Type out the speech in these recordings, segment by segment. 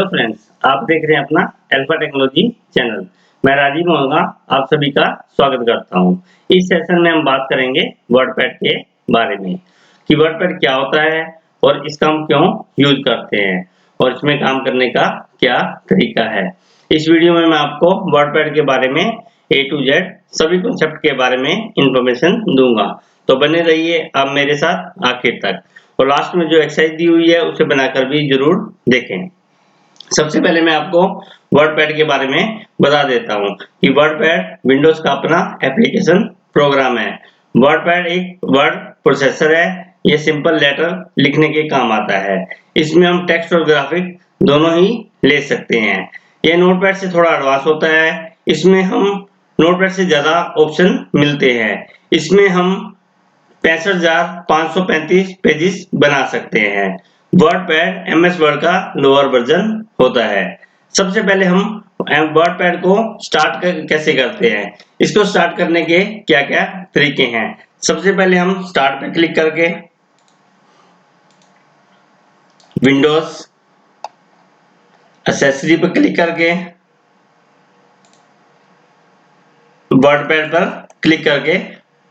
Hello friends, आप देख रहे हैं अपना अल्फा टेक्नोलॉजी चैनल। मैं राजीव मोहगा आप सभी का स्वागत करता हूं। इस सेशन में हम बात करेंगे वर्डपैड के बारे में कि वर्डपैड क्या होता है और इसका हम क्यों यूज करते हैं और इसमें काम करने का क्या तरीका है। इस वीडियो में मैं आपको वर्डपैड के बारे में A to Z सभी कॉन्सेप्ट के बारे में इंफॉर्मेशन दूंगा, तो बने रहिए आप मेरे साथ आखिर तक और लास्ट में जो एक्सरसाइज दी हुई है उसे बनाकर भी जरूर देखें। सबसे पहले मैं आपको वर्डपैड के बारे में बता देता हूं कि वर्डपैड विंडोज का अपना एप्लीकेशन प्रोग्राम है। वर्डपैड एक वर्ड प्रोसेसर है। ये सिंपल लेटर लिखने के काम आता है। इसमें हम टेक्स्ट और ग्राफिक दोनों ही ले सकते हैं। यह नोटपैड से थोड़ा एडवांस होता है। इसमें हम नोटपैड से ज्यादा ऑप्शन मिलते हैं। इसमें हम 65,535 पेजेस बना सकते हैं। वर्डपैड MS वर्ड का लोअर वर्जन होता है। सबसे पहले हम वर्डपैड को स्टार्ट कैसे करते हैं, इसको स्टार्ट करने के क्या क्या तरीके हैं। सबसे पहले हम स्टार्ट पे क्लिक करके विंडोज एक्सेसरी पर क्लिक करके वर्डपैड पर क्लिक करके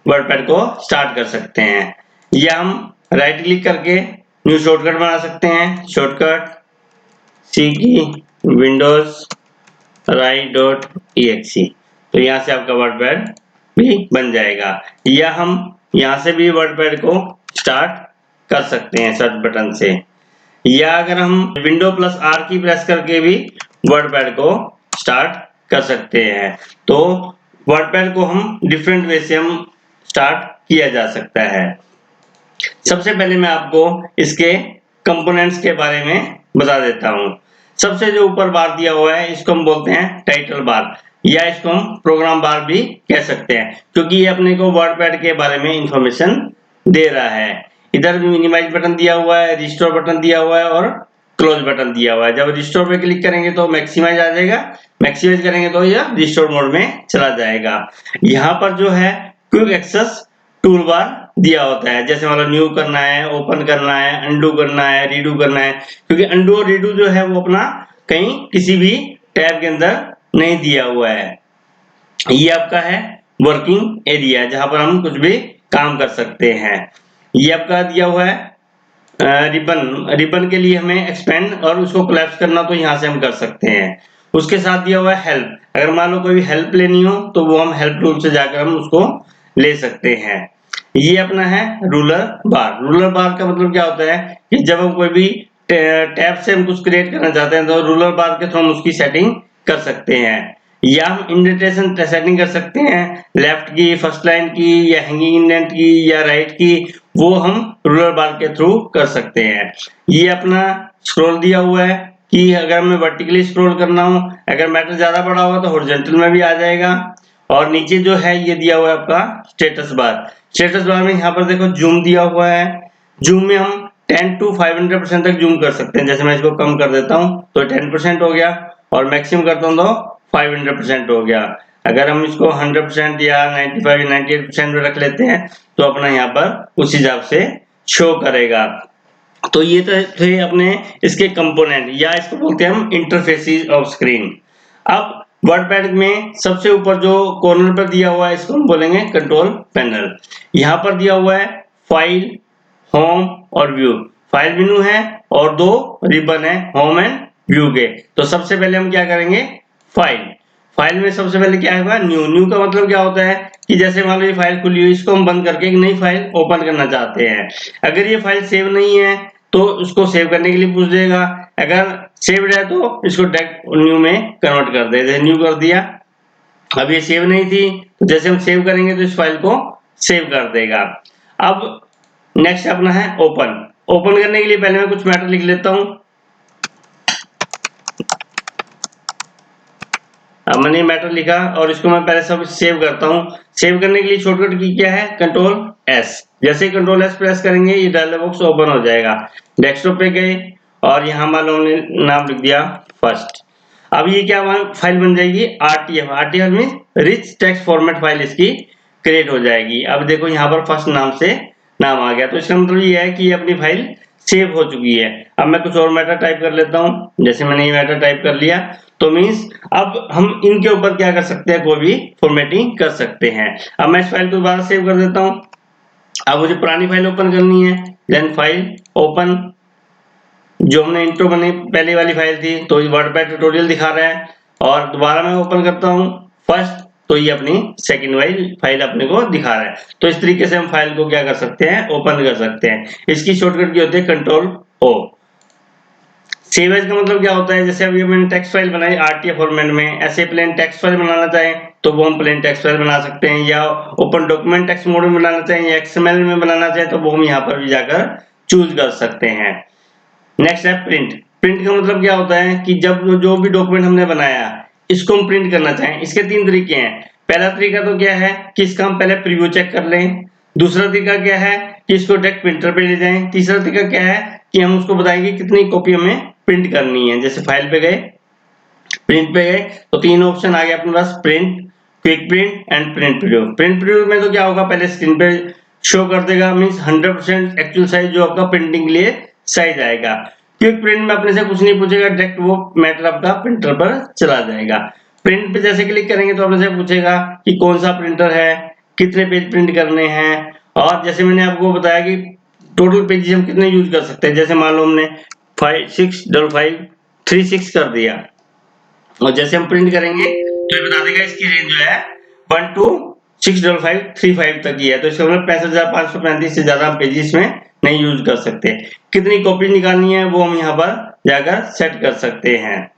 वर्डपैड को स्टार्ट कर सकते हैं, या हम राइट क्लिक करके न्यू शॉर्टकट बना सकते हैं। शॉर्टकट C की विंडोज write.exe, तो यहाँ से आपका वर्डपैड भी बन जाएगा, या हम यहाँ से भी वर्डपैड को स्टार्ट कर सकते हैं सर्च बटन से, या अगर हम विंडो प्लस R की प्रेस करके भी वर्डपैड को स्टार्ट कर सकते हैं। तो वर्डपैड को हम डिफरेंट वे से हम स्टार्ट किया जा सकता है। सबसे पहले मैं आपको इसके कंपोनेंट्स के बारे में बता देता हूं। सबसे जो ऊपर बार दिया हुआ है इसको हम बोलते हैं टाइटल बार, या इसको हम प्रोग्राम बार भी कह सकते हैं, क्योंकि ये अपने को वर्डपैड के बारे में इंफॉर्मेशन दे रहा है। इधर मिनिमाइज बटन दिया हुआ है, रिस्टोर बटन दिया हुआ है और क्लोज बटन दिया हुआ है। जब रिस्टोर पे क्लिक करेंगे तो मैक्सिमाइज आ जाएगा, मैक्सिमाइज करेंगे तो यह रिस्टोर मोड में चला जाएगा। यहाँ पर जो है क्विक एक्सेस टूल बार दिया होता है, जैसे मतलब न्यू करना है, ओपन करना है, अनडू करना है, रीडू करना है, क्योंकि अनडू और रीडू जो है वो अपना कहीं किसी भी टैब के अंदर नहीं दिया हुआ है। ये आपका है वर्किंग एरिया, जहां पर हम कुछ भी काम कर सकते हैं। ये आपका दिया हुआ है रिबन, रिबन के लिए हमें एक्सपेंड और उसको कोलैप्स करना, तो यहाँ से हम कर सकते हैं। उसके साथ दिया हुआ है हेल्प, अगर मान लो कोई भी हेल्प लेनी हो तो वो हम हेल्प टूल से जाकर हम उसको ले सकते हैं। ये अपना है रूलर बार। रूलर बार का मतलब क्या होता है कि जब हम कोई भी टैब से हम कुछ क्रिएट करना चाहते हैं तो रूलर बार के थ्रू हम उसकी सेटिंग कर सकते हैं, या हम इंडेंटेशन सेटिंग कर सकते हैं, लेफ्ट की, फर्स्ट लाइन की, या हैंगिंग इंडेंट की, या राइट की, वो हम रूलर बार के थ्रू कर सकते हैं। ये अपना स्क्रॉल दिया हुआ है कि अगर हमें वर्टिकली स्क्रॉल करना हो, अगर मैटर ज्यादा बड़ा होगा तो हॉरिजॉन्टल में भी आ जाएगा। और नीचे जो है ये दिया हुआ है आपका स्टेटस बार। स्टेटस बार में यहाँ पर देखो जूम दिया हुआ है। जूम में हम 10 to 500% तक जूम कर सकते हैं। जैसे मैं इसको कम कर देता हूँ तो 10% हो गया, और मैक्सिमम करता हूँ तो 500% हो गया। अगर हम इसको 100% या 95 98% में रख लेते हैं तो अपना यहाँ पर उस हिसाब से शो करेगा। तो ये तो थे अपने इसके कंपोनेंट, या इसको बोलते हैं हम इंटरफेसेस ऑफ स्क्रीन। अब वर्डपैड में सबसे ऊपर जो कॉर्नर पर दिया हुआ है इसको हम बोलेंगे कंट्रोल पैनल। यहाँ पर दिया हुआ है फाइल, होम और व्यू। फाइल मेनू है और दो रिबन है होम एंड व्यू के। तो सबसे पहले हम क्या करेंगे, फाइल। फाइल में सबसे पहले क्या होगा, न्यू। न्यू का मतलब क्या होता है कि जैसे मान लो ये फाइल खुली हुई, इसको हम बंद करके एक नई फाइल ओपन करना चाहते हैं। अगर ये फाइल सेव नहीं है तो उसको सेव करने के लिए पूछ देगा, अगर सेव्ड है तो इसको डायरेक्ट न्यू में कन्वर्ट कर दे। न्यू कर दिया, अब ये सेव नहीं थी तो जैसे हम सेव करेंगे तो इस फाइल को सेव कर देगा। अब नेक्स्ट अपना है ओपन। ओपन करने के लिए पहले मैं कुछ मैटर लिख लेता हूं। अब मैंने मैटर लिखा और इसको मैं पहले सब सेव करता हूं। सेव करने के लिए शॉर्टकट की क्या है, कंट्रोल S। जैसे ही कंट्रोल S प्रेस करेंगे ये डायलॉग बॉक्स ओपन हो जाएगा। डेस्कटॉप पे गए और यहाँ मान लो हमने नाम लिख दिया फर्स्ट। अब ये क्या फाइल बन जाएगी, RTF। RTF में रिच टेक्स्ट फॉर्मेट फाइल इसकी क्रिएट हो जाएगी। अब देखो यहाँ पर फर्स्ट नाम से नाम आ गया, तो इसका मतलब ये है कि ये अपनी फाइल सेव हो चुकी है। अब मैं कुछ और मैटर टाइप कर लेता हूं, जैसे मैंने ये मैटर टाइप कर लिया तो मीन्स अब हम इनके ऊपर क्या कर सकते हैं, कोई भी फॉर्मेटिंग कर सकते हैं। अब मैं इस फाइल को दोबारा सेव कर देता हूं। अब मुझे पुरानी फाइल ओपन करनी है, देन फाइल ओपन, जो हमने इंट्रो बनी पहली वाली फाइल थी तो वर्डपैड ट्यूटोरियल दिखा रहा है, और दोबारा मैं ओपन करता हूं फर्स्ट तो ये अपनी सेकंड वाली फाइल अपने को दिखा रहा है। तो इस तरीके से हम फाइल को क्या कर सकते हैं, ओपन कर सकते हैं। इसकी शॉर्टकट की होती है कंट्रोल ओ। सेव एज का मतलब क्या होता है, जैसे अभी मैंने टेक्स्ट फाइल बनाई आरटीएफ फॉर्मेट में, ऐसे प्लेन टेक्स्ट फाइल बनाना चाहें तो वो हम प्लेन टेक्स्ट फाइल बना सकते हैं, या ओपन डॉक्यूमेंट टेक्स्ट मोड में बनाना चाहें या एक्सएमएल में बनाना चाहें तो वो हम यहाँ पर भी जाकर चूज कर सकते हैं। नेक्स्ट है प्रिंट। प्रिंट का मतलब क्या होता है कि जब जो भी डॉक्यूमेंट हमने बनाया इसको हम प्रिंट करना चाहें, इसके तीन तरीके हैं। पहला तरीका तो क्या है कि इसका हम पहले प्रीव्यू चेक कर लें, दूसरा तरीका क्या है कि इसको डायरेक्ट प्रिंटर पे ले जाएं, तीसरा तरीका क्या है कि हम उसको बताएंगे कितनी कॉपी हमें प्रिंट करनी है। जैसे फाइल पे गए, प्रिंट पे गए तो तीन ऑप्शन आ गए अपने पास, print, quick print and print preview. Print preview में तो क्या होगा, पहले स्क्रीन पे शो कर देगा, मींस 100% एक्चुअल साइज जो आपका प्रिंटिंग के लिए साइज आएगा। क्विक प्रिंट में अपने से कुछ नहीं पूछेगा, डायरेक्ट वो मैटर आपका प्रिंटर पर चला जाएगा। प्रिंट पे जैसे क्लिक करेंगे तो अपने से पूछेगा कि कौन सा प्रिंटर है, कितने पेज प्रिंट करने हैं, और जैसे मैंने आपको बताया कि टोटल पेजेस हम कितने यूज कर सकते हैं। जैसे मान लो हमने 56536 कर दिया, और जैसे हम प्रिंट करेंगे तो ये बता देगा इसकी रेंज जो है 1 to 65535 तक ही है। तो इसका मतलब 65,535 से ज्यादा पेजेस में नहीं यूज कर सकते। कितनी कॉपी निकालनी है वो हम यहाँ पर जाकर सेट कर सकते हैं।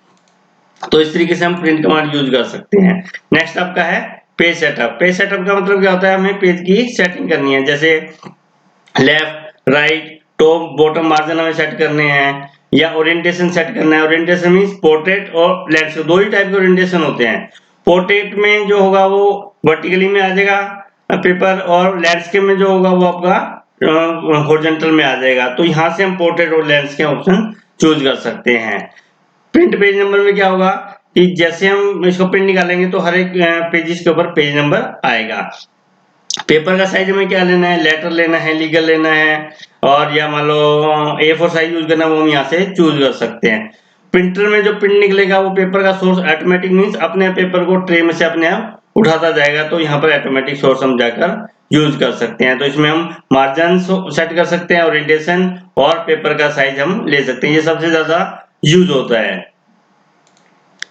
तो इस तरीके से हम प्रिंट कमांड यूज कर सकते हैं। नेक्स्ट आपका है पेज सेटअप। पेज सेटअप का मतलब क्या होता है, हमें पेज की सेटिंग करनी है, जैसे left, right, top, bottom margin हमें सेट करने हैं, या ओरिएंटेशन सेट करना है। ओरिएंटेशन मींस पोर्ट्रेट और लैंडस्केप, दो ही टाइप के ओरिएंटेशन होते हैं। पोर्ट्रेट में जो होगा वो वर्टिकली में आ जाएगा पेपर, और लैंडस्केप में जो होगा वो आपका हॉरिजॉन्टल में आ जाएगा। तो यहाँ से हम पोर्ट्रेट और लैंडस्केप ऑप्शन चूज कर सकते हैं। प्रिंट पेज नंबर में क्या होगा कि जैसे हम इसको प्रिंट निकालेंगे तो हर एक पेजेस के ऊपर पेज नंबर आएगा। पेपर का साइज हमें क्या लेना है, लेटर लेना है, लीगल लेना है, और या मान लो A4 साइज यूज करना, वो हम यहाँ से चूज कर सकते हैं। प्रिंटर में जो प्रिंट निकलेगा वो पेपर का सोर्स ऑटोमेटिक मींस अपने पेपर को ट्रे में से अपने आप उठाता जाएगा, तो यहाँ पर ऑटोमेटिक सोर्स हम जाकर यूज कर सकते हैं। तो इसमें हम मार्जिन सेट कर सकते हैं, ओरिएंटेशन और पेपर का साइज हम ले सकते हैं। ये सबसे ज्यादा यूज होता है।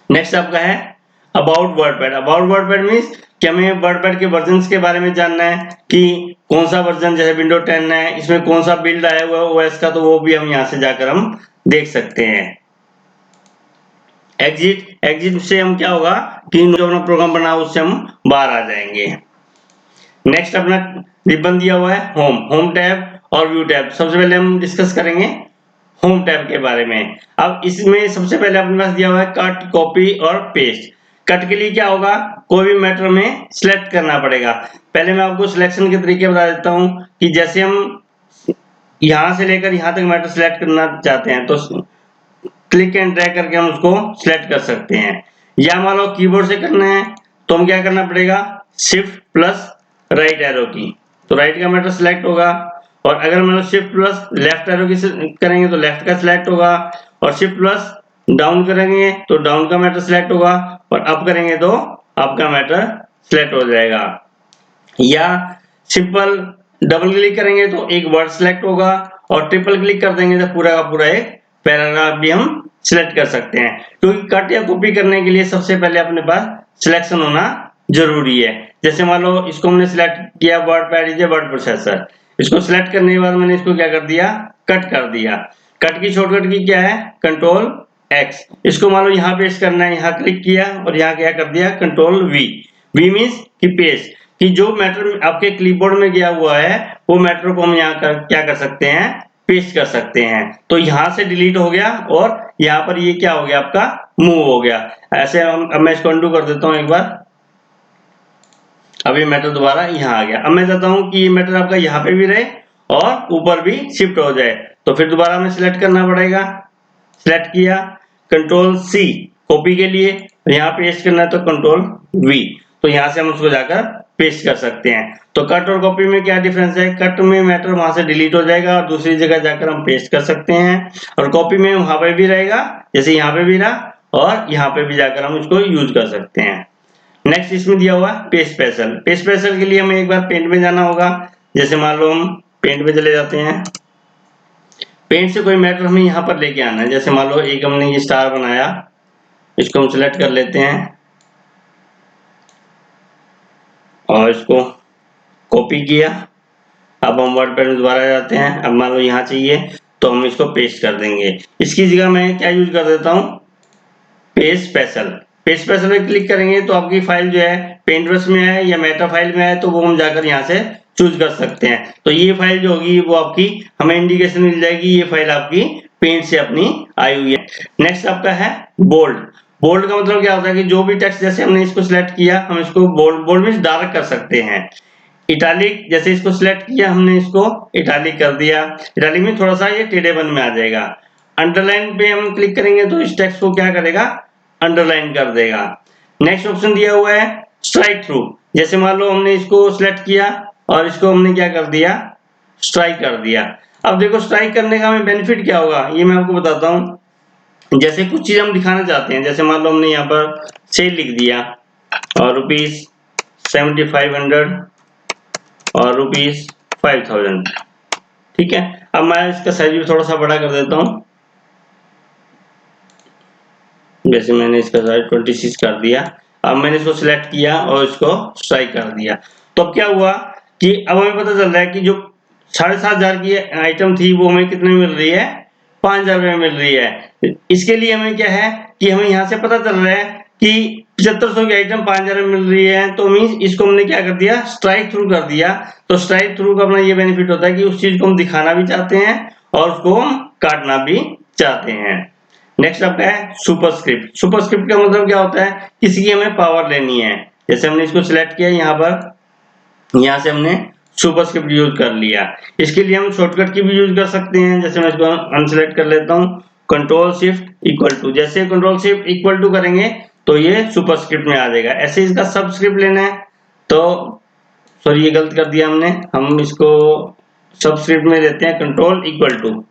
नेक्स्ट आपका है about WordPad. About WordPad means कि हमें वर्डपैड के वर्जन्स के बारे में जानना है कि कौन सा वर्जन, जैसे विंडो 10 है, इसमें कौन सा बिल्ड आया हुआ है ओएस का, तो वो भी हम यहाँ से जाकर हम देख सकते हैं। एग्जिट, एग्जिट से हम क्या होगा कि जो अपना प्रोग्राम बना उससे हम बाहर आ जाएंगे। नेक्स्ट अपना रिबन दिया हुआ है होम, होम टैब और व्यू टैब। सबसे पहले हम डिस्कस करेंगे होम टैब के बारे में। अब इसमें सबसे पहले अपने पास दिया हुआ है कट, कॉपी और पेस्ट। कट के लिए क्या होगा, कोई भी मैटर में सिलेक्ट करना पड़ेगा। पहले मैं आपको सिलेक्शन के तरीके बता देता हूं कि जैसे हम यहां से लेकर यहां तक मैटर सिलेक्ट करना चाहते हैं तो क्लिक एंड ड्रैग करके हम उसको सिलेक्ट कर सकते हैं, या मान लो कीबोर्ड से करना है तो हम क्या करना पड़ेगा, शिफ्ट प्लस राइट एरो की, तो राइट का मैटर सिलेक्ट होगा, और अगर मान लो शिफ्ट प्लस लेफ्ट एरो की करेंगे तो लेफ्ट का सिलेक्ट होगा, और शिफ्ट प्लस डाउन करेंगे तो डाउन का मैटर सिलेक्ट होगा, और अप करेंगे तो अप का मैटर सिलेक्ट हो जाएगा। या सिंपल डबल क्लिक करेंगे तो एक वर्ड सिलेक्ट होगा, और ट्रिपल क्लिक कर देंगे तो पूरा का पूरा एक पैराग्राफ भी हम सिलेक्ट कर सकते हैं। क्योंकि कट या कॉपी करने के लिए सबसे पहले अपने पास सिलेक्शन होना जरूरी है। जैसे मान लो इसको हमने सिलेक्ट किया, WordPad is a word processor, इसको सिलेक्ट करने के बाद मैंने इसको क्या कर दिया, कट कर दिया। कट की शॉर्टकट की क्या है, कंट्रोल एक्स। इसको मान लो यहाँ पेस्ट करना है, यहाँ क्लिक किया और यहाँ क्या कर दिया, कंट्रोल वी। वी मीन्स कि पेस्ट, कि जो मैटर आपके क्लिपबोर्ड में गया हुआ है वो मैटर को हम यहाँ क्या कर सकते हैं, पेस्ट कर सकते हैं। तो यहाँ से डिलीट हो गया और यहाँ पर ये क्या हो गया, आपका मूव हो गया। ऐसे अब मैं इसको अंडू कर देता हूँ एक बार। अब ये मैटर दोबारा यहाँ आ गया। अब मैं चाहता हूँ कि ये मैटर आपका यहाँ पे भी रहे और ऊपर भी शिफ्ट हो जाए, तो फिर दोबारा हमें सिलेक्ट करना पड़ेगा। सिलेक्ट किया, कंट्रोल सी कॉपी के लिए, यहाँ पेस्ट करना है तो कंट्रोल वी, तो यहाँ से हम उसको जाकर पेस्ट कर सकते हैं। तो कट और कॉपी में क्या डिफरेंस है? कट में मैटर वहां से डिलीट हो जाएगा और दूसरी जगह जाकर हम पेस्ट कर सकते हैं, और कॉपी में वहां पे भी रहेगा, जैसे यहाँ पे भी रहा, और यहाँ पे भी जाकर हम उसको यूज कर सकते हैं। नेक्स्ट इसमें दिया हुआ पेस्ट स्पेशल। पेस्ट स्पेशल के लिए हमें एक बार पेंट में जाना होगा। जैसे मान लो हम पेंट में चले जाते हैं, पेंट से कोई मैटर हमें यहाँ पर लेके आना है। जैसे मान लो एक हमने ये स्टार बनाया, इसको हम सिलेक्ट कर लेते हैं और इसको कॉपी किया। अब हम वर्डपैड में दोबारा जाते हैं। अब मान लो यहाँ चाहिए तो हम इसको पेस्ट कर देंगे। इसकी जगह मैं क्या यूज कर देता हूँ, पेस्ट स्पेशल। पेस्ट स्पेशल पे क्लिक करेंगे तो आपकी फाइल जो है पेंट ब्रश में है या मेटा फाइल में है, तो वो हम जाकर यहाँ से चूज कर सकते हैं। तो ये फाइल जो होगी वो आपकी हमें इंडिकेशन मिल जाएगी, ये फाइल आपकी पेंट से अपनी आई हुई है। नेक्स्ट आपका है बोल्ड। बोल्ड का मतलब क्या होता है कि जो भी टेक्स्ट, जैसे हमने इसको सिलेक्ट किया, हम इसको बोल्ड में डार्क कर सकते हैं। इटालिक, जैसे इसको सिलेक्ट किया हमने, इसको इटालिक कर दिया, इटालिक में थोड़ा सा ये टेढ़े बन में आ जाएगा। अंडरलाइन पे हम क्लिक करेंगे तो इस टेक्स्ट को क्या करेगा, अंडरलाइन कर देगा। नेक्स्ट ऑप्शन दिया हुआ है स्ट्राइक थ्रू। जैसे मान लो हमने इसको सिलेक्ट किया और इसको हमने क्या कर दिया, स्ट्राइक कर दिया। अब देखो स्ट्राइक करने का हमें बेनिफिट क्या होगा, ये मैं आपको बताता हूँ। जैसे कुछ चीज हम दिखाना चाहते हैं, जैसे मान लो हमने यहाँ पर सेल लिख दिया और ₹7500 और ₹5000, ठीक है। अब मैं इसका साइज भी थोड़ा सा बड़ा कर देता हूँ। जैसे मैंने इसका साइज 26 कर दिया। अब मैंने इसको सिलेक्ट किया और इसको स्ट्राइक कर दिया। तो अब क्या हुआ कि अब हमें पता चल रहा है कि जो 7500 की आइटम थी वो हमें कितने में मिल रही है, 5000 में मिल रही है। इसके लिए हमें क्या है कि हमें यहाँ से पता चल रहा है कि 7500 की आइटम 5000 में मिल रही है, तो मीन्स इसको हमने क्या कर दिया, स्ट्राइक थ्रू कर दिया। तो स्ट्राइक थ्रू का अपना ये बेनिफिट होता है कि उस चीज को हम दिखाना भी चाहते हैं और उसको हम काटना भी चाहते हैं। नेक्स्ट आपका है सुपरस्क्रिप्ट। सुपरस्क्रिप्ट का मतलब क्या होता है, किसी की हमें पावर लेनी है। जैसे हमने इसको सिलेक्ट किया यहाँ पर, यहाँ से हमने सुपरस्क्रिप्ट यूज कर लिया। इसके लिए हम शॉर्टकट की भी यूज कर सकते हैं। जैसे मैं इसको अनसिलेक्ट कर लेता हूँ, कंट्रोल शिफ्ट इक्वल टू। जैसे कंट्रोल शिफ्ट इक्वल टू करेंगे तो ये सुपरस्क्रिप्ट में आ जाएगा। ऐसे इसका सबस्क्रिप्ट लेना है तो, सॉरी ये गलत कर दिया हमने, हम इसको सबस्क्रिप्ट में देते हैं कंट्रोल इक्वल टू,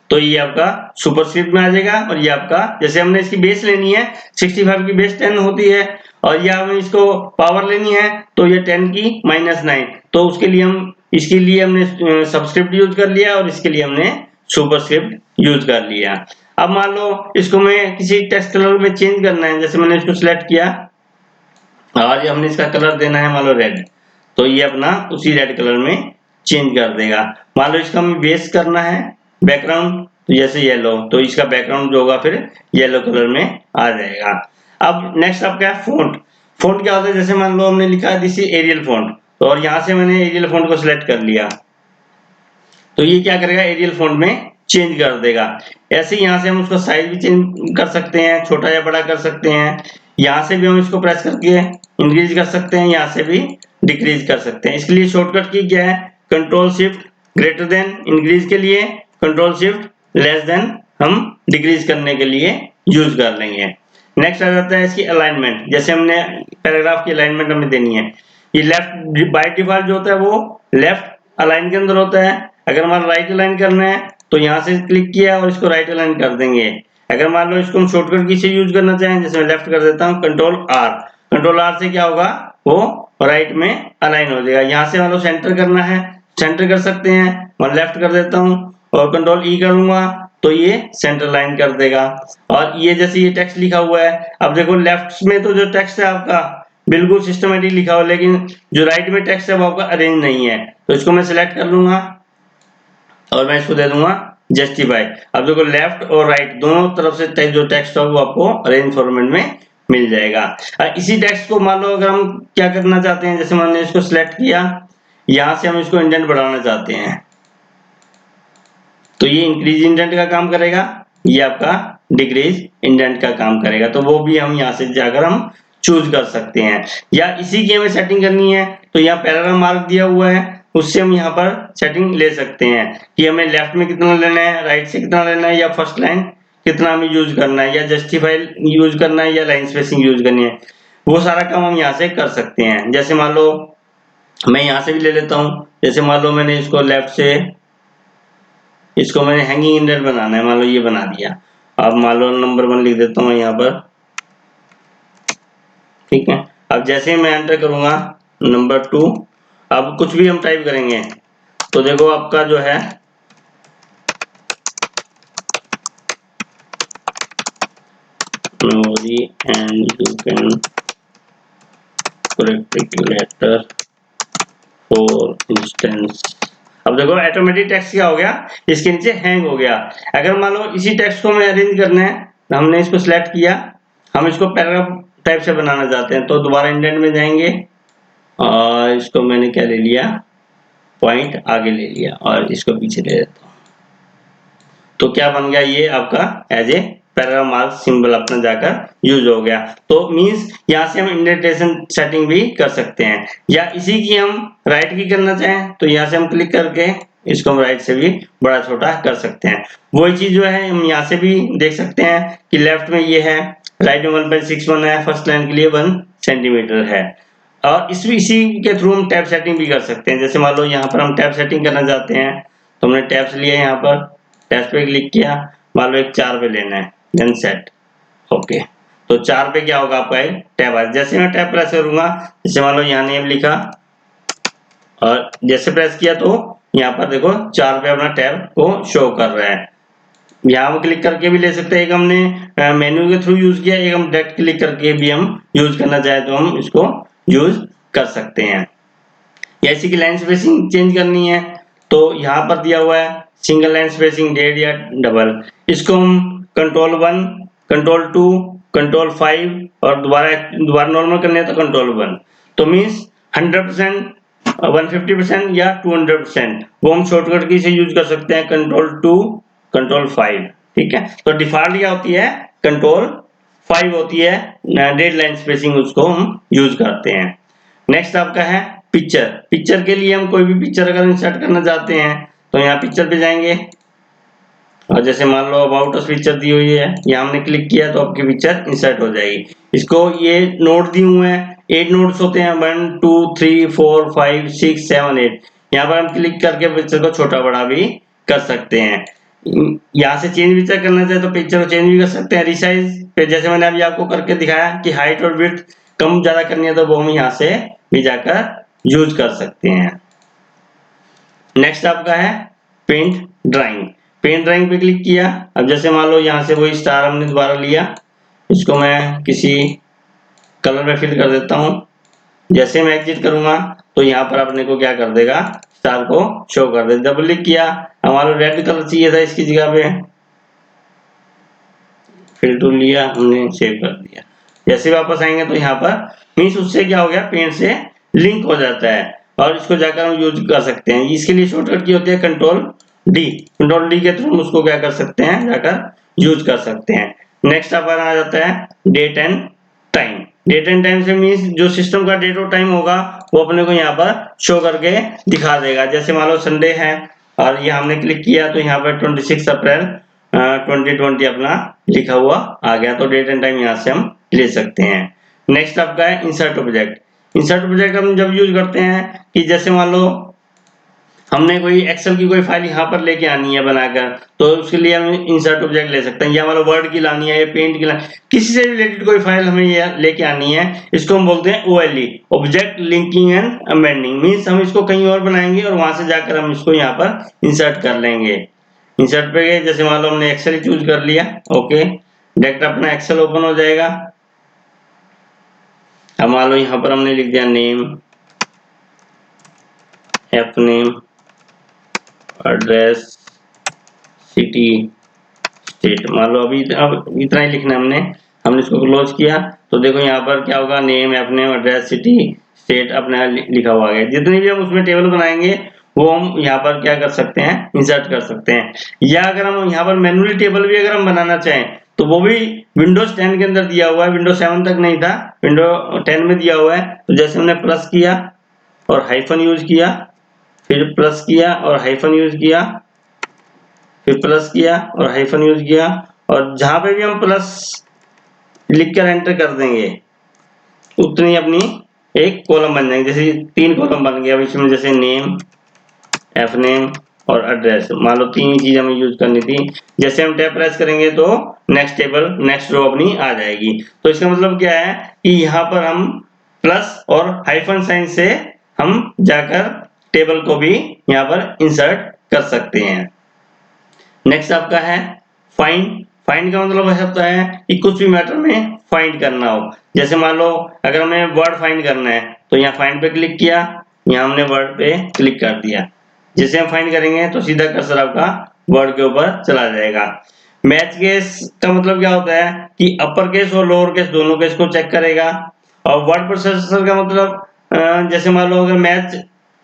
तो ये आपका सुपरस्क्रिप्ट में आ जाएगा। और ये आपका, जैसे हमने इसकी बेस लेनी है 65 की बेस 10 होती है, और ये हमें इसको पावर लेनी है तो ये 10 की -9, तो उसके लिए हम, इसके लिए हमने सबस्क्रिप्ट यूज कर लिया और इसके लिए हमने सुपरस्क्रिप्ट यूज कर लिया। अब मान लो इसको मैं किसी टेक्स्ट कलर में चेंज करना है। जैसे मैंने इसको सिलेक्ट किया और ये हमने इसका कलर देना है मान लो रेड, तो ये अपना उसी रेड कलर में चेंज कर देगा। मान लो इसका हमें बेस करना है बैकग्राउंड, तो जैसे येलो, तो इसका बैकग्राउंड जो होगा फिर येलो कलर में आ जाएगा। अब नेक्स्ट आपका है फॉन्ट। फॉन्ट क्या होता है, जैसे मान लो हमने लिखा है दिस इज एरियल फॉन्ट, तो और यहाँ से मैंने एरियल फॉन्ट को सिलेक्ट कर लिया, तो ये क्या करेगा, एरियल फॉन्ट में चेंज कर देगा। ऐसे ही यहाँ से हम उसका साइज भी चेंज कर सकते हैं, छोटा या बड़ा कर सकते हैं। यहाँ से भी हम इसको प्रेस करके इंक्रीज कर सकते हैं, यहाँ से भी डिक्रीज कर सकते हैं। इसके लिए शॉर्टकट की क्या है, control shift greater than increase के लिए, कंट्रोल शिफ्ट लेस देन हम डिक्रीज करने के लिए यूज कर लेंगे। नेक्स्ट आ जाता है इसकी अलाइनमेंट। जैसे हमने पैराग्राफ की अलाइनमेंट हमें देनी है, ये लेफ्ट बाय डिफॉल्ट जो होता है वो लेफ्ट अलाइन के अंदर होता है। अगर हमारा राइट अलाइन करना है तो यहाँ से क्लिक किया और इसको राइट अलाइन कर देंगे। अगर मान लो इसको हम शॉर्टकट की से यूज करना चाहें, जैसे मैं लेफ्ट कर देता हूँ कंट्रोल आर से क्या होगा, वो राइट में अलाइन हो जाएगा। यहाँ से मान लो सेंटर करना है, सेंटर कर सकते हैं, मैं लेफ्ट कर देता हूँ और कंट्रोल ई करूंगा तो ये सेंटर लाइन कर देगा। और ये जैसे ये टेक्स्ट लिखा हुआ है, अब देखो लेफ्ट में तो जो टेक्स्ट है आपका बिल्कुल सिस्टमेटिक लिखा हुआ, लेकिन जो राइट में टेक्स्ट है वो आपका अरेंज नहीं है। तो इसको मैं सिलेक्ट कर लूंगा और मैं इसको दे दूंगा जस्टिफाई। अब देखो लेफ्ट और राइट दोनों तरफ से जो टेक्स्ट है वो आपको अरेंज फॉर्मेट में मिल जाएगा। इसी टेक्स्ट को मान लो अगर हम क्या करना चाहते हैं, जैसे मैंने इसको सिलेक्ट किया, यहां से हम इसको इंडेंट बढ़ाना चाहते हैं, तो ये इंक्रीज इंडेंट का काम करेगा, ये आपका डिक्रीज इंडेंट का काम करेगा। तो वो भी हम यहाँ से जाकर हम चूज कर सकते हैं। या इसी की हमें सेटिंग करनी है तो यहाँ पैराग्राफ मार्क दिया हुआ है, उससे हम यहाँ पर सेटिंग ले सकते हैं कि हमें लेफ्ट में कितना लेना है, राइट से कितना लेना है, या फर्स्ट लाइन कितना हमें यूज करना है, या जस्टिफाई यूज करना है, या लाइन स्पेसिंग यूज करनी है। वो सारा काम हम यहाँ से कर सकते हैं। जैसे मान लो मैं यहाँ से भी ले लेता हूँ, जैसे मान लो मैंने इसको लेफ्ट से, इसको मैंने हैंगिंग इंडेंट बनाना है, मान लो ये बना दिया। अब मान लो नंबर 1 लिख देता हूँ यहाँ पर, ठीक है। अब जैसे ही मैं एंटर करूंगा नंबर 2, अब कुछ भी हम टाइप करेंगे तो देखो आपका जो है memory and you can calculator for instance। अब देखो ऑटोमेटिक टेक्स्ट क्या हो गया, इसके नीचे हैंग हो गया। अगर मान लो इसी टेक्स्ट को हमें अरेंज करना है, तो हमने इसको सिलेक्ट किया, हम इसको पैराग्राफ टाइप से बनाना चाहते हैं, तो दोबारा इंडेंट में जाएंगे और इसको मैंने क्या ले लिया, पॉइंट आगे ले लिया और इसको पीछे ले देता हूँ। तो क्या बन गया, ये आपका as a paragraph mark symbol अपना जाकर यूज हो गया। तो मींस यहाँ से हम इंडेंटेशन सेटिंग भी कर सकते हैं, या इसी की हम राइट की करना चाहें तो यहाँ से हम क्लिक करके इसको हम राइट से भी बड़ा छोटा कर सकते हैं। वही चीज जो है हम यहाँ से भी देख सकते हैं कि लेफ्ट में ये है, राइट में 1.61 है, फर्स्ट लाइन के लिए 1 सेंटीमीटर है। और इसी के थ्रू हम टैब सेटिंग भी कर सकते हैं। जैसे मान लो यहाँ पर हम टैब सेटिंग करना चाहते हैं, तो हमने टैब्स लिया, यहाँ पर टैब्स पे क्लिक किया, मान लो एक 4 पे लेना है, देन सेट, ओके। तो 4 पे क्या होगा, आपका एक टैब आएगा। जैसे मैं टैब प्रेस करूंगा, जैसे मान लो यहाँ नेम लिखा और जैसे प्रेस किया तो यहाँ पर देखो 4 पे अपना टैब को शो कर रहा है। यहाँ हम क्लिक करके भी ले सकते हैं, एक हमने मेन्यू के थ्रू यूज किया, एक हम डायरेक्ट क्लिक करके भी हम यूज करना चाहे तो हम इसको यूज कर सकते हैं। या इसी की लाइन स्पेसिंग चेंज करनी है तो यहाँ पर दिया हुआ है सिंगल लाइन स्पेसिंग डेड या डबल, इसको हम कंट्रोल 1, कंट्रोल 2, कंट्रोल 5 और दोबारा नॉर्मल करने हैं तो कंट्रोल 1। तो मीन्स 100%, 150% या 200%, वो हम शॉर्टकट की से यूज कर सकते हैं, कंट्रोल 2, कंट्रोल 5, ठीक है। तो डिफॉल्ट क्या होती है, कंट्रोल 5 होती है, डेड लाइन स्पेसिंग उसको हम यूज करते हैं। नेक्स्ट आपका है पिक्चर। पिक्चर के लिए हम कोई भी पिक्चर अगर इंसर्ट करना चाहते हैं तो यहाँ पिक्चर पे जाएंगे और जैसे मान लो अबाउट अस पिक्चर दी हुई है, यहाँ हमने क्लिक किया तो आपकी पिक्चर इंसर्ट हो जाएगी। इसको ये नोट दिए हुए हैं, 8 नोट्स होते हैं, 1 2 3 4 5 6 7 8। यहाँ पर हम क्लिक करके पिक्चर को छोटा बड़ा भी कर सकते हैं। यहाँ से चेंज पिक्चर करना चाहे तो पिक्चर को चेंज भी कर सकते हैं। रिसाइज पे जैसे मैंने अभी आपको करके दिखाया कि हाइट और विड्थ कम ज्यादा करनी है तो वो हम यहाँ से भी जाकर यूज कर सकते हैं। नेक्स्ट आपका है पेंट ड्राइंग। पेंट ड्राइंग पे क्लिक किया, अब जैसे मान लो यहाँ से वही स्टार हमने दोबारा लिया, इसको मैं किसी कलर में फिल कर देता हूँ। जैसे मैं एग्जिट करूंगा तो यहाँ पर अपने को क्या कर देगा, स्टार को शो कर दे। डबल क्लिक किया, हमारा रेड कलर चाहिए था इसकी जगह पे, फिल टूल लिया, हमने सेव कर दिया। जैसे वापस आएंगे तो यहाँ पर मीन्स उससे क्या हो गया, पेंट से लिंक हो जाता है और इसको जाकर हम यूज कर सकते हैं। इसके लिए शॉर्टकट की होती है कंट्रोल डी। कंट्रोल डी के थ्रू हम उसको क्या कर सकते हैं, जाकर यूज कर सकते हैं। नेक्स्ट अपन आ जाता है date and time. Date and time से मीन्स जो सिस्टम का डेट और टाइम होगा वो अपने को यहाँ पर शो करके दिखा देगा। जैसे मान लो संडे है और ये हमने क्लिक किया तो यहाँ पर 26 अप्रैल 2020 अपना लिखा हुआ आ गया। तो डेट एंड टाइम यहाँ से हम ले सकते हैं। नेक्स्ट आपका है इंसर्ट ऑब्जेक्ट। इंसर्ट ऑब्जेक्ट हम जब यूज करते हैं कि जैसे मान लो हमने कोई एक्सेल की कोई फाइल यहाँ पर लेके आनी है बनाकर, तो उसके लिए हम इंसर्ट ऑब्जेक्ट ले सकते हैं। या मतलब वर्ड की लानी है या पेंट की लानी, किसी से रिलेटेड कोई फाइल हमें ये लेके आनी है, इसको हम बोलते हैं OLE, object linking and amending. Means हम इसको कहीं और बनाएंगे और वहां से जाकर हम इसको यहाँ पर इंसर्ट कर लेंगे। इंसर्ट पे गए, जैसे मान लो हमने एक्सेल चूज कर लिया, ओके, डायरेक्ट अपना एक्सेल ओपन हो जाएगा। अब मान लो यहाँ पर हमने लिख दिया name, app name, address, city, state. मान लो अभी अब इतना ही लिखना है हमने इसको क्लोज किया तो देखो यहाँ पर क्या होगा, name, app name, address, city, state अपना लिखा हुआ है। जितनी भी हम उसमें टेबल बनाएंगे वो हम यहाँ पर क्या कर सकते हैं, इंसर्ट कर सकते हैं। या अगर हम यहाँ पर मैनुअली टेबल भी अगर हम बनाना चाहें तो वो भी विंडोज 10 के अंदर दिया हुआ है, विंडोज 7 तक नहीं था, विंडोज 10 में दिया हुआ है। तो जैसे हमने प्लस किया और हाइफन यूज किया, फिर प्लस किया और हाइफन यूज किया, फिर प्लस किया और हाइफन यूज किया, और जहां पे भी हम प्लस लिखकर एंटर कर देंगे उतनी अपनी एक कॉलम बन जाएंगे। जैसे 3 कॉलम बन गया, अब इसमें जैसे नेम, एफ नेम और एड्रेस, मान लो 3 ही चीज हमें यूज करनी थी। जैसे हम टैब प्रेस करेंगे तो नेक्स्ट टेबल, नेक्स्ट रो अपनी आ जाएगी। तो इसका मतलब क्या है कि यहाँ पर हम प्लस और हाइफन साइन से हम जाकर टेबल को भी यहाँ पर इंसर्ट कर सकते हैं। नेक्स्ट आपका है फाइंड। फाइंड का मतलब होता है कि कुछ भी मैटर में फाइंड करना हो। जैसे मान लो अगर हमें वर्ड फाइंड करना है तो यहाँ फाइंड पे क्लिक किया, यहाँ हमने वर्ड पे क्लिक कर दिया। जैसे हम फाइंड करेंगे तो सीधा कर्सर आपका वर्ड के ऊपर चला जाएगा। मैच केस का मतलब क्या होता है कि अपर केस और लोअर केस दोनों केस को चेक करेगा। और वर्ड प्रोसेसर का मतलब जैसे मान लो अगर मैच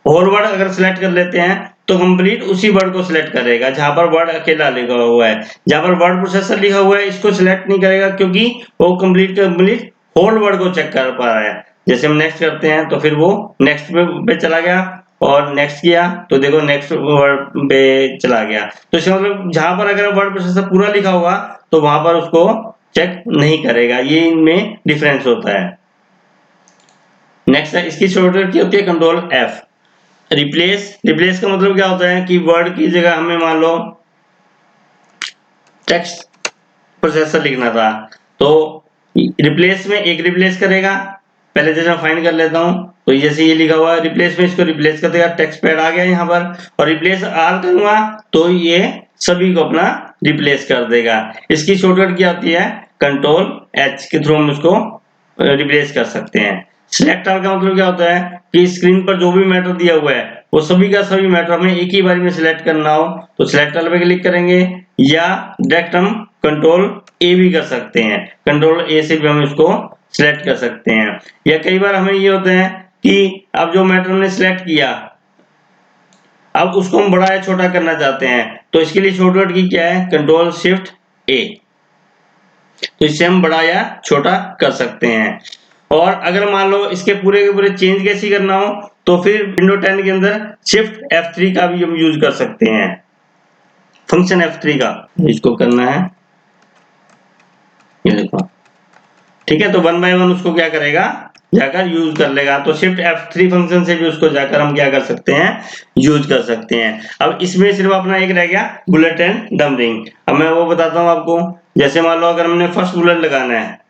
होल वर्ड अगर सिलेक्ट कर लेते हैं तो कंप्लीट उसी वर्ड को सिलेक्ट करेगा जहां पर वर्ड अकेला लिखा हुआ है। जहां पर वर्ड प्रोसेसर लिखा हुआ है इसको सिलेक्ट नहीं करेगा क्योंकि वो कंप्लीट होल वर्ड को चेक कर पा रहा है। जैसे हम नेक्स्ट करते हैं तो फिर वो नेक्स्ट पे चला गया, और नेक्स्ट किया तो देखो नेक्स्ट वर्ड पे चला गया। तो इसका मतलब जहां पर अगर वर्ड प्रोसेसर पूरा लिखा होगा तो वहां पर उसको चेक नहीं करेगा। ये इनमें डिफरेंस होता है। नेक्स्ट है, इसकी शॉर्टकट की होती है कंट्रोल एफ। रिप्लेस का मतलब क्या होता है कि वर्ड की जगह हमें मान लो टेक्स्ट प्रोसेसर लिखना था तो रिप्लेस में एक रिप्लेस करेगा। पहले जैसे मैं फाइंड कर लेता हूं तो जैसे ये लिखा हुआ है रिप्लेस में, इसको रिप्लेस कर देगा, टेक्स्ट पैड आ गया यहाँ पर। और रिप्लेस आल करूंगा तो ये सभी को अपना रिप्लेस कर देगा। इसकी शॉर्टकट क्या आती है कंट्रोल एच के थ्रू हम उसको रिप्लेस कर सकते हैं। सिलेक्ट ऑल का मतलब क्या होता है कि स्क्रीन पर जो भी मैटर दिया हुआ है वो सभी का सभी मैटर हमें एक ही बार में सिलेक्ट करना हो तो सिलेक्ट ऑल पे क्लिक करेंगे, या डायरेक्ट हम कंट्रोल ए भी कर सकते हैं। कंट्रोल ए से भी हम इसको सिलेक्ट कर सकते हैं। या कई बार हमें ये होता है कि अब जो मैटर हमने सिलेक्ट किया अब उसको हम बड़ा या छोटा करना चाहते हैं तो इसके लिए शॉर्टकट की क्या है कंट्रोल शिफ्ट ए। तो इससे हम बड़ा या छोटा कर सकते हैं। और अगर मान लो इसके पूरे के पूरे चेंज कैसे करना हो तो फिर विंडो 10 के अंदर शिफ्ट F3 का भी हम यूज कर सकते हैं, फंक्शन F3 का। इसको करना है, ये देखो ठीक है। तो 1 बाय 1 उसको क्या करेगा जाकर यूज कर लेगा। तो शिफ्ट F3 फंक्शन से भी उसको जाकर हम क्या कर सकते हैं यूज कर सकते हैं। अब इसमें सिर्फ अपना एक रह गया बुलेट एंड नंबरिंग। अब मैं वो बताता हूं आपको। जैसे मान लो अगर हमने फर्स्ट बुलेट लगाना है,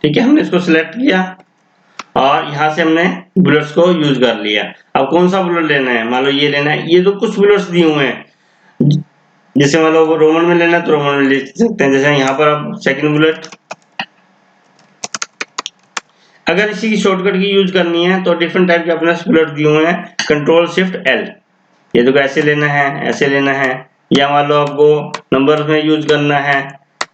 ठीक है, हमने इसको सिलेक्ट किया और यहाँ से हमने बुलेट्स को यूज कर लिया। अब कौन सा बुलेट लेना है, मान लो ये लेना है। ये तो कुछ बुलेट्स दिए हुए हैं, जैसे मान लो वो रोमन में लेना है तो रोमन में ले सकते हैं। जैसे यहाँ पर अब सेकंड बुलेट, अगर इसी की शॉर्टकट की यूज करनी है तो डिफरेंट टाइप के अपने बुलेट दिए हुए हैं, कंट्रोल शिफ्ट एल। ये तो ऐसे लेना है, ऐसे लेना है, या मान लो आपको नंबर में यूज करना है,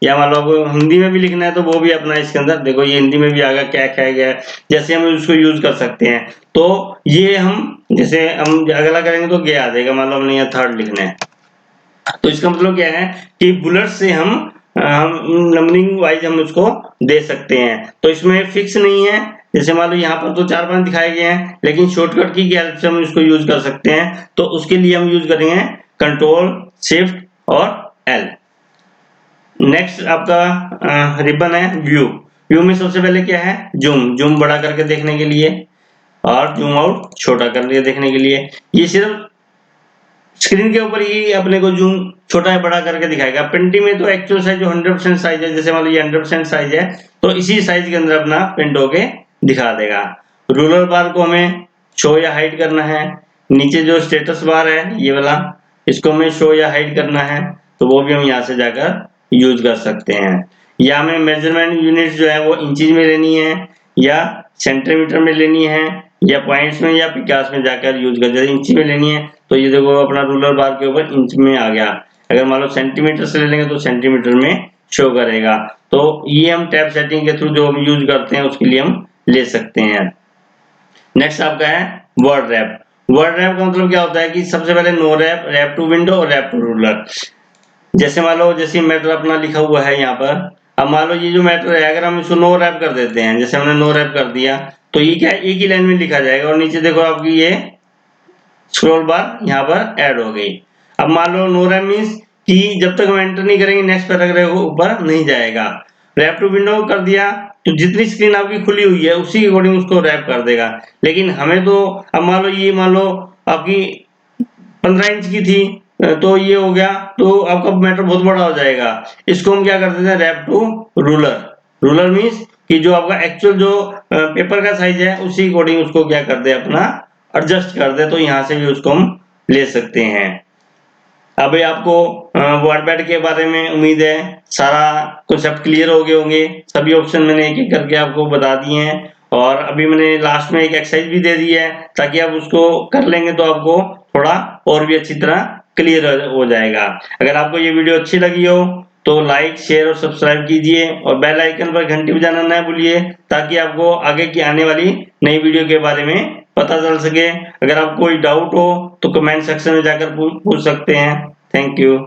या मान लो आपको हिंदी में भी लिखना है तो वो भी अपना इसके अंदर देखो ये हिंदी में भी आ गया क्या क्या गया, जैसे हम उसको यूज कर सकते हैं। तो ये हम जैसे हम अगला करेंगे तो क्या आ जाएगा, मान लो हमने यहाँ थर्ड लिखना है तो इसका मतलब क्या है कि बुलेट से हम नंबरिंग वाइज हम उसको दे सकते हैं। तो इसमें फिक्स नहीं है, जैसे मान लो यहाँ पर तो 4-5 दिखाए गए हैं लेकिन शॉर्टकट की हेल्प से हम इसको यूज कर सकते हैं। तो उसके लिए हम यूज करेंगे कंट्रोल शिफ्ट और एल। नेक्स्ट आपका रिबन है व्यू। व्यू में सबसे पहले क्या है जूम, जूम बड़ा करके देखने के लिए और जूम आउट छोटा करके देखने के लिए। ये सिर्फ स्क्रीन के ऊपर ही अपने को जूम छोटा या बड़ा करके दिखाएगा। प्रिंटिंग में तो एक्चुअल साइज जो 100% साइज है, जैसे मान लो ये 100% साइज है तो इसी साइज के अंदर अपना प्रिंट होके दिखा देगा। रूलर बार को हमें शो या हाइड करना है। नीचे जो स्टेटस बार है ये वाला, इसको हमें शो या हाइड करना है तो वो भी हम यहाँ से जाकर यूज कर सकते हैं। या हमें मेजरमेंट यूनिट जो है वो इंचज में लेनी है या सेंटीमीटर में लेनी है या पॉइंट्स में या पिकास में जाकर यूज कर। जैसे इंची में लेनी है तो ये देखो अपना रूलर बार के ऊपर इंच में आ गया। अगर मान लो सेंटीमीटर से ले लेंगे तो सेंटीमीटर में शो करेगा। तो ये हम टैब सेटिंग के थ्रू जो हम यूज करते हैं उसके लिए हम ले सकते हैं। नेक्स्ट आपका है वर्ड रैप। वर्ड रैप का मतलब क्या होता है कि सबसे पहले no wrap, wrap to window और रैप टू रूलर। जैसे मान लो जैसे मैटर अपना लिखा हुआ है यहाँ पर, अब मान लो ये जो मैटर है अगर हम इसको नो रैप कर देते हैं, जैसे हमने नो रैप कर दिया तो ये क्या है एक ही लाइन में लिखा जाएगा और नीचे देखो आपकी ये स्क्रॉल बार यहाँ पर ऐड हो गई। अब मान लो नो रैप मींस कि जब तक हम एंटर नहीं करेंगे नेक्स्ट पैराग्राफ को ऊपर नहीं जाएगा। रैप टू विंडो कर दिया तो जितनी स्क्रीन आपकी खुली हुई है उसी के अकॉर्डिंग उसको रैप कर देगा। लेकिन हमें तो अब मान लो आपकी 15 इंच की थी, तो ये हो गया तो आपका मैटर बहुत बड़ा हो जाएगा। इसको हम क्या कर देते हैं, wrap to ruler. Ruler means कि जो आपका एक्चुअल जो पेपर का साइज है उसी अकॉर्डिंग उसको क्या कर दे, अपना एडजस्ट कर दे। तो यहाँ से भी उसको हम ले सकते हैं। अभी आपको वर्डपैड के बारे में उम्मीद है सारा कॉन्सेप्ट क्लियर हो गए होंगे। सभी ऑप्शन मैंने एक एक करके आपको बता दिए हैं, और अभी मैंने लास्ट में एक एक्सरसाइज भी दे दी है, ताकि आप उसको कर लेंगे तो आपको थोड़ा और भी अच्छी तरह क्लियर हो जाएगा। अगर आपको ये वीडियो अच्छी लगी हो तो लाइक, शेयर और सब्सक्राइब कीजिए, और बेल आइकन पर घंटी बजाना न भूलिए, ताकि आपको आगे की आने वाली नई वीडियो के बारे में पता चल सके। अगर आपको कोई डाउट हो तो कमेंट सेक्शन में जाकर पूछ सकते हैं। Thank you.